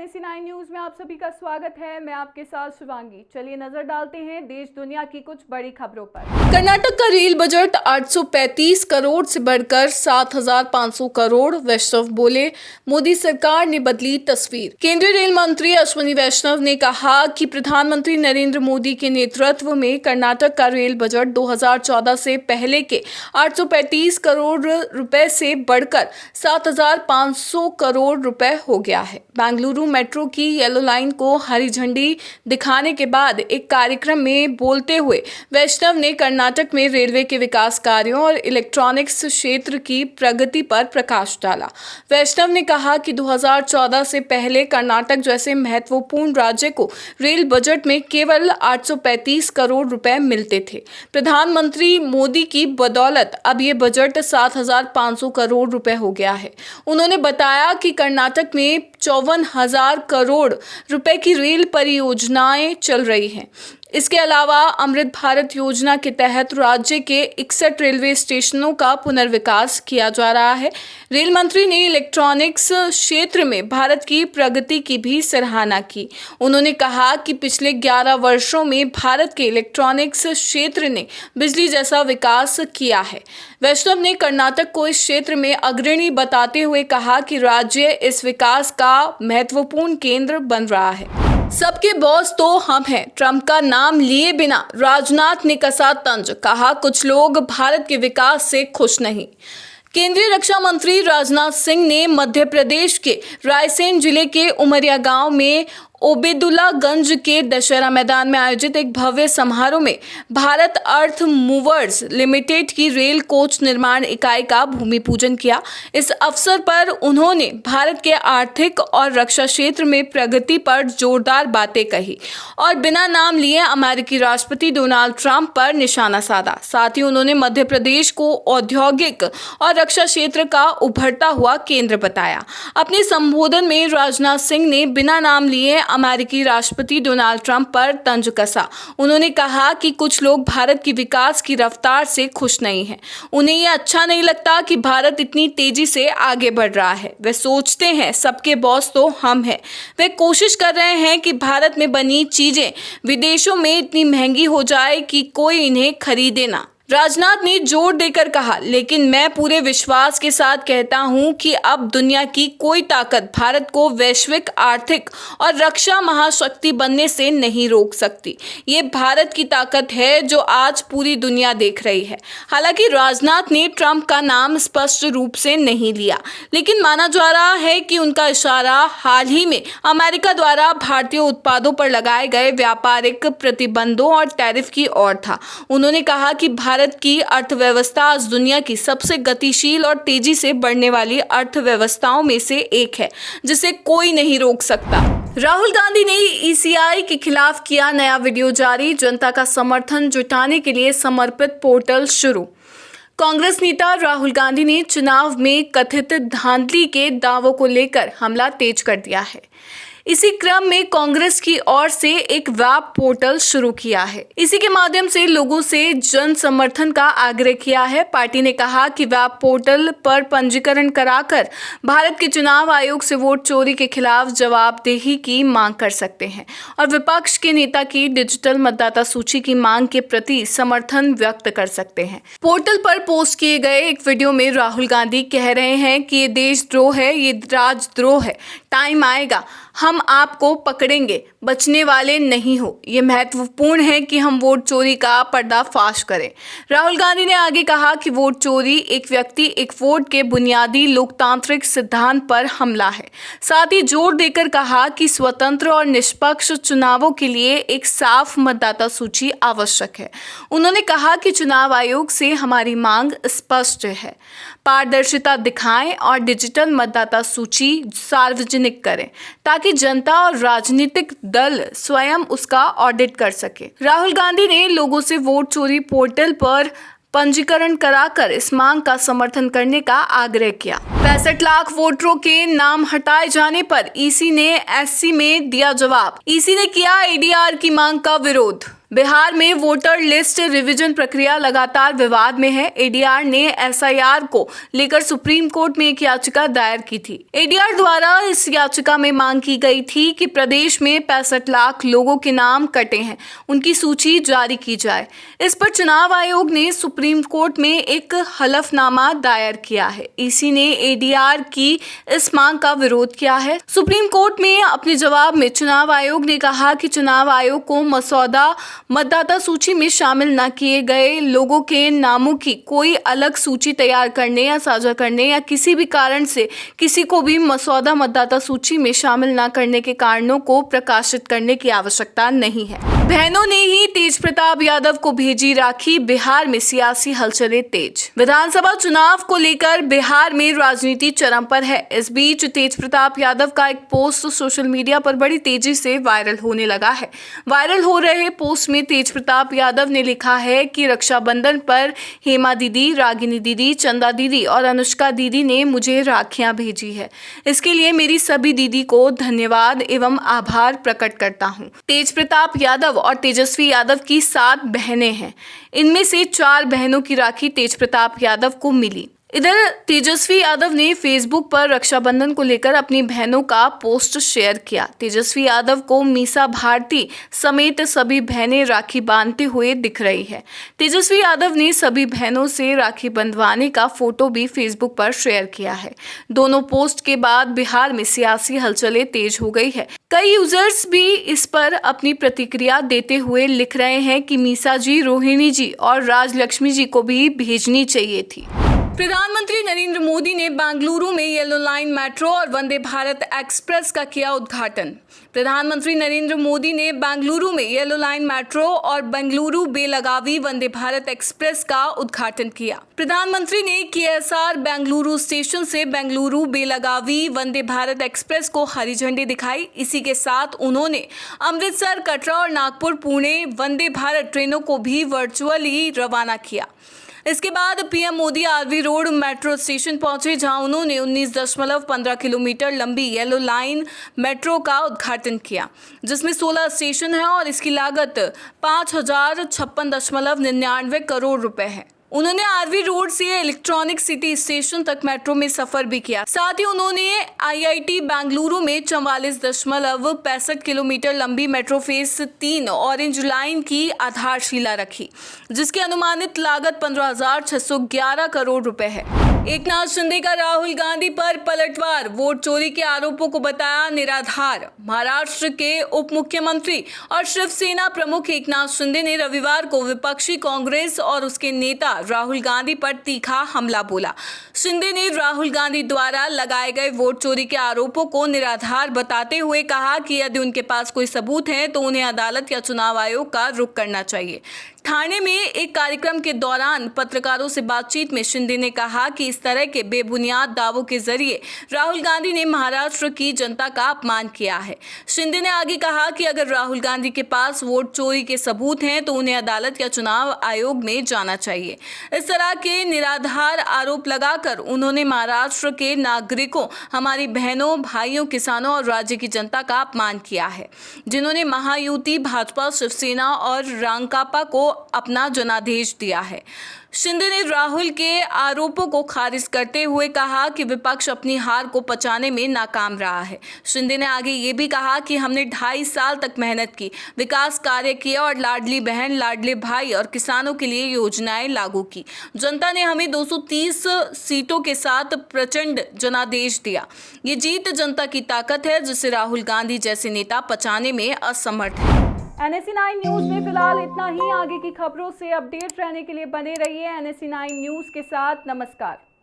NAC9 news में आप सभी का स्वागत है। मैं आपके साथ शिवांगी। चलिए नजर डालते हैं देश दुनिया की कुछ बड़ी खबरों पर। कर्नाटक का रेल बजट 835 करोड़ से बढ़कर 7,500 करोड़। वैष्णव बोले, मोदी सरकार ने बदली तस्वीर। केंद्रीय रेल मंत्री अश्विनी वैष्णव ने कहा कि प्रधानमंत्री नरेंद्र मोदी के नेतृत्व में कर्नाटक का रेल बजट 2014 से पहले के 835 करोड़ रुपए से बढ़कर 7,500 करोड़ रुपए हो गया है। बेंगलुरु मेट्रो की येलो लाइन को हरी झंडी दिखाने के बाद एक कार्यक्रम में बोलते हुए वैष्णव ने कर्नाटक में रेलवे के विकास कार्यों और इलेक्ट्रॉनिक्स क्षेत्र की प्रगति पर प्रकाश डाला। वैष्णव ने कहा कि 2014 से पहले कर्नाटक जैसे महत्वपूर्ण राज्य को रेल बजट में केवल 835 करोड़ रुपए मिलते थे। प्रधानमंत्री मोदी की बदौलत अब ये बजट 7,500 करोड़ रुपए हो गया है। उन्होंने बताया कि कर्नाटक में 54,000 करोड़ रुपए की रेल परियोजनाएं चल रही हैं। इसके अलावा अमृत भारत योजना के तहत राज्य के 61 रेलवे स्टेशनों का पुनर्विकास किया जा रहा है। रेल मंत्री ने इलेक्ट्रॉनिक्स क्षेत्र में भारत की प्रगति की भी सराहना की। उन्होंने कहा कि पिछले 11 वर्षों में भारत के इलेक्ट्रॉनिक्स क्षेत्र ने बिजली जैसा विकास किया है। वैष्णव ने कर्नाटक को इस क्षेत्र में अग्रणी बताते हुए कहा कि राज्य इस विकास का महत्वपूर्ण केंद्र बन रहा है। सबके बॉस तो हम हैं, ट्रंप का नाम लिए बिना राजनाथ ने कसा तंज। कहा, कुछ लोग भारत के विकास से खुश नहीं। केंद्रीय रक्षा मंत्री राजनाथ सिंह ने मध्य प्रदेश के रायसेन जिले के उमरिया गांव में ओबेदुल्लागंज के दशहरा मैदान में आयोजित एक भव्य समारोह में भारत अर्थ मूवर्स लिमिटेड की रेल कोच निर्माण इकाई का भूमि पूजन किया। इस अवसर पर उन्होंने भारत के आर्थिक और रक्षा क्षेत्र में प्रगति पर जोरदार बातें कही और बिना नाम लिए अमेरिकी राष्ट्रपति डोनाल्ड ट्रंप पर निशाना साधा। साथ ही उन्होंने मध्य प्रदेश को औद्योगिक और रक्षा क्षेत्र का उभरता हुआ केंद्र बताया। अपने संबोधन में राजनाथ सिंह ने बिना नाम लिए अमेरिकी राष्ट्रपति डोनाल्ड ट्रंप पर तंज कसा। उन्होंने कहा कि कुछ लोग भारत की विकास की रफ्तार से खुश नहीं हैं। उन्हें यह अच्छा नहीं लगता कि भारत इतनी तेजी से आगे बढ़ रहा है। वे सोचते हैं सबके बॉस तो हम हैं। वे कोशिश कर रहे हैं कि भारत में बनी चीजें विदेशों में इतनी महंगी हो जाए कि कोई इन्हें खरीदे ना। राजनाथ ने जोर देकर कहा, लेकिन मैं पूरे विश्वास के साथ कहता हूं कि अब दुनिया की कोई ताकत भारत को वैश्विक आर्थिक और रक्षा महाशक्ति बनने से नहीं रोक सकती। ये भारत की ताकत है जो आज पूरी दुनिया देख रही है। हालांकि राजनाथ ने ट्रंप का नाम स्पष्ट रूप से नहीं लिया, लेकिन माना जा रहा है कि उनका इशारा हाल ही में अमेरिका द्वारा भारतीय उत्पादों पर लगाए गए व्यापारिक प्रतिबंधों और टैरिफ की ओर था। उन्होंने कहा कि भारत की अर्थव्यवस्था आज दुनिया की सबसे गतिशील और तेजी से बढ़ने वाली अर्थव्यवस्थाओं में से एक है, जिसे कोई नहीं रोक सकता। राहुल गांधी ने ECI के खिलाफ किया नया वीडियो जारी। जनता का समर्थन जुटाने के लिए समर्पित पोर्टल शुरू। कांग्रेस नेता राहुल गांधी ने चुनाव में कथित धांधली के दावों को लेकर हमला तेज कर दिया है। इसी क्रम में कांग्रेस की ओर से एक वेब पोर्टल शुरू किया है। इसी के माध्यम से लोगों से जन समर्थन का आग्रह किया है। पार्टी ने कहा कि वेब पोर्टल पर पंजीकरण कराकर भारत के चुनाव आयोग से वोट चोरी के खिलाफ जवाबदेही की मांग कर सकते हैं और विपक्ष के नेता की डिजिटल मतदाता सूची की मांग के प्रति समर्थन व्यक्त कर सकते हैं। पोर्टल पर पोस्ट किए गए एक वीडियो में राहुल गांधी कह रहे हैं कि ये देशद्रोह है, ये राजद्रोह है। टाइम आएगा, हम आपको पकड़ेंगे, बचने वाले नहीं हो। ये महत्वपूर्ण है कि हम वोट चोरी का पर्दाफाश करें। राहुल गांधी ने आगे कहा कि वोट चोरी एक व्यक्ति एक वोट के बुनियादी लोकतांत्रिक सिद्धांत पर हमला है। साथ ही जोर देकर कहा कि स्वतंत्र और निष्पक्ष चुनावों के लिए एक साफ मतदाता सूची आवश्यक है। उन्होंने कहा कि चुनाव आयोग से हमारी मांग स्पष्ट है, पारदर्शिता दिखाएं और डिजिटल मतदाता सूची सार्वजनिक करें ताकि जनता और राजनीतिक दल स्वयं उसका ऑडिट कर सके। राहुल गांधी ने लोगों से वोट चोरी पोर्टल पर पंजीकरण कराकर इस मांग का समर्थन करने का आग्रह किया। 65 लाख वोटरों के नाम हटाए जाने पर ईसी ने SC में दिया जवाब। ईसी ने किया ADR की मांग का विरोध। बिहार में वोटर लिस्ट रिवीजन प्रक्रिया लगातार विवाद में है। एडीआर ने एसआईआर को लेकर सुप्रीम कोर्ट में एक याचिका दायर की थी। एडीआर द्वारा इस याचिका में मांग की गई थी कि प्रदेश में 65 लाख लोगों के नाम कटे हैं, उनकी सूची जारी की जाए। इस पर चुनाव आयोग ने सुप्रीम कोर्ट में एक हलफनामा दायर किया है। ईसी ने एडीआर की इस मांग का विरोध किया है। सुप्रीम कोर्ट में अपने जवाब में चुनाव आयोग ने कहा कि चुनाव आयोग को मसौदा मतदाता सूची में शामिल न किए गए लोगों के नामों की कोई अलग सूची तैयार करने या साझा करने या किसी भी कारण से किसी को भी मसौदा मतदाता सूची में शामिल न करने के कारणों को प्रकाशित करने की आवश्यकता नहीं है। बहनों ने ही तेज प्रताप यादव को भेजी राखी, बिहार में सियासी हलचलें तेज। विधानसभा चुनाव को लेकर बिहार में राजनीति चरम पर है। इस बीच तेज प्रताप यादव का एक पोस्ट सोशल मीडिया पर बड़ी तेजी से वायरल होने लगा है। वायरल हो रहे पोस्ट में तेज प्रताप यादव ने लिखा है कि रक्षाबंधन पर हेमा दीदी, रागिनी दीदी, चंदा दीदी और अनुष्का दीदी ने मुझे राखियां भेजी है। इसके लिए मेरी सभी दीदी को धन्यवाद एवं आभार प्रकट करता हूं। तेज प्रताप यादव और तेजस्वी यादव की 7 बहनें हैं। इनमें से 4 बहनों की राखी तेज प्रताप यादव को मिली। इधर तेजस्वी यादव ने फेसबुक पर रक्षाबंधन को लेकर अपनी बहनों का पोस्ट शेयर किया। तेजस्वी यादव को मीसा भारती समेत सभी बहनें राखी बांधते हुए दिख रही है। तेजस्वी यादव ने सभी बहनों से राखी बंधवाने का फोटो भी फेसबुक पर शेयर किया है। दोनों पोस्ट के बाद बिहार में सियासी हलचलें तेज हो गई है। कई यूजर्स भी इस पर अपनी प्रतिक्रिया देते हुए लिख रहे हैं कि मीसा जी, रोहिणी जी और राजलक्ष्मी जी को भी भेजनी चाहिए थी। प्रधानमंत्री नरेंद्र मोदी ने बेंगलुरु में येलो लाइन मेट्रो और वंदे भारत एक्सप्रेस का किया उद्घाटन। प्रधानमंत्री नरेंद्र मोदी ने बेंगलुरु में येलो लाइन मेट्रो और बेंगलुरु बेलगावी वंदे भारत एक्सप्रेस का उद्घाटन किया। प्रधानमंत्री ने केएसआर बेंगलुरु स्टेशन से बेंगलुरु बेलगावी वंदे भारत एक्सप्रेस को हरी झंडी दिखाई। इसी के साथ उन्होंने अमृतसर, कटरा और नागपुर पुणे वंदे भारत ट्रेनों को भी वर्चुअली रवाना किया। इसके बाद PM Modi RV road metro station पहुंचे, जहां उन्होंने 19.15 किलोमीटर लंबी येलो लाइन मेट्रो का उद्घाटन किया, जिसमें 16 स्टेशन हैं और इसकी लागत 5,056.99 करोड़ रुपए है। उन्होंने आरवी रोड से इलेक्ट्रॉनिक सिटी स्टेशन तक मेट्रो में सफर भी किया। साथ ही उन्होंने आईआईटी बेंगलुरु में 44.65 किलोमीटर लंबी मेट्रो फेज 3 ऑरेंज लाइन की आधारशिला रखी, जिसकी अनुमानित लागत 15,611 करोड़ रुपए है। एकनाथ शिंदे का राहुल गांधी पर पलटवार, वोट चोरी के आरोपों को बताया निराधार। महाराष्ट्र के उप मुख्यमंत्री और शिवसेना प्रमुख एकनाथ शिंदे ने रविवार को विपक्षी कांग्रेस और उसके नेता राहुल गांधी पर तीखा हमला बोला। शिंदे ने राहुल गांधी द्वारा लगाए गए वोट चोरी के आरोपों को निराधार बताते हुए कहा कि यदि उनके पास कोई सबूत है तो उन्हें अदालत या चुनाव आयोग का रुख करना चाहिए। ठाणे में एक कार्यक्रम के दौरान पत्रकारों से बातचीत में शिंदे ने कहा कि इस तरह के बेबुनियाद दावों के जरिए राहुल गांधी ने महाराष्ट्र की जनता का अपमान किया है। शिंदे ने आगे कहा कि अगर राहुल गांधी के पास वोट चोरी के सबूत हैं तो उन्हें अदालत या चुनाव आयोग में जाना चाहिए। इस तरह के निराधार आरोप लगाकर उन्होंने महाराष्ट्र के नागरिकों, हमारी बहनों, भाइयों, किसानों और राज्य की जनता का अपमान किया है, जिन्होंने महायुति भाजपा, शिवसेना और रांकापा को अपना जनादेश दिया है। शिंदे ने राहुल के आरोपों को खारिज करते हुए कहा कि विपक्ष अपनी हार को पचाने में नाकाम रहा है। शिंदे ने आगे ये भी कहा कि हमने 2.5 साल तक मेहनत की, विकास कार्य किए और लाडली बहन, लाडले भाई और किसानों के लिए योजनाएं लागू की। जनता ने हमें 230 सीटों के साथ प्रचंड जनादेश दिया। ये जीत जनता की ताकत है, जिसे राहुल गांधी जैसे नेता पचाने में असमर्थ है। NSE9 न्यूज में फिलहाल इतना ही। आगे की खबरों से अपडेट रहने के लिए बने रहिए NSE9 न्यूज के साथ। नमस्कार।